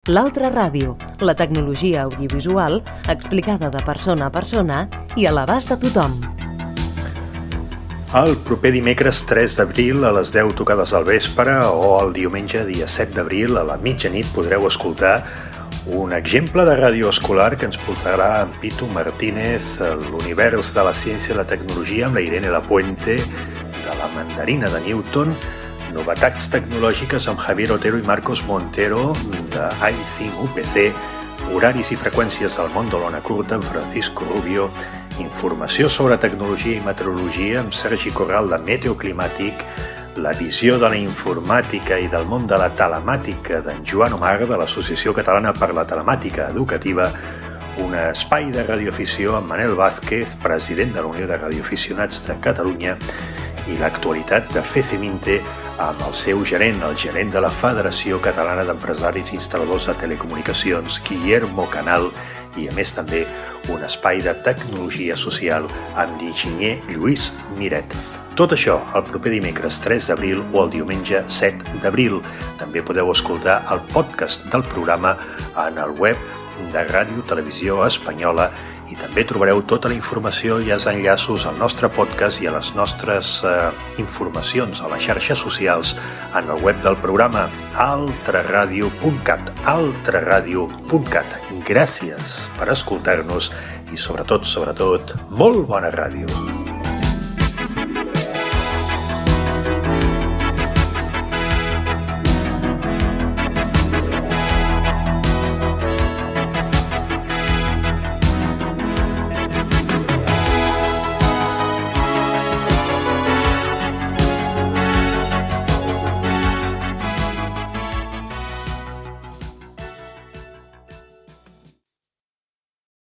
L'Altra Ràdio, la tecnologia audiovisual explicada de persona a persona i a l'abast de tothom. El proper dimecres 3 d'abril a les 10 tocades al vespre o el diumenge dia 7 d'abril a la mitjanit podreu escoltar un exemple de ràdio escolar que ens portarà en Pitu Martínez a l'univers de la ciència i la tecnologia amb la Irene Lapuente de la mandarina de Newton, novetats tecnològiques amb Javier Otero i Marcos Montero de iThing UPC, horaris i freqüències del món de l'ona curta amb Francisco Rubio, informació sobre tecnologia i meteorologia amb Sergi Corral de Meteoclimàtic, la visió de la informàtica i del món de la telemàtica d'en Joan Omar de l'Associació Catalana per la Telemàtica Educativa, un espai de radioafició amb Manel Vázquez, president de la Unió de Radioaficionats de Catalunya, i l'actualitat de FECEMINTE amb el seu gerent, el gerent de la Federació Catalana d'Empresaris i Instal·ladors de Telecomunicacions, Guillermo Canal, i a més també un espai de tecnologia social amb l'enginyer Lluís Miret. Tot això el proper dimecres 3 d'abril o el diumenge 7 d'abril. També podeu escoltar el podcast del programa en el web de Ràdio Televisió Espanyola i també trobareu tota la informació i els enllaços al nostre podcast i a les nostres informacions a les xarxes socials en el web del programa altraradio.cat, altraradio.cat. Gràcies per escoltar-nos i sobretot, molt bona ràdio.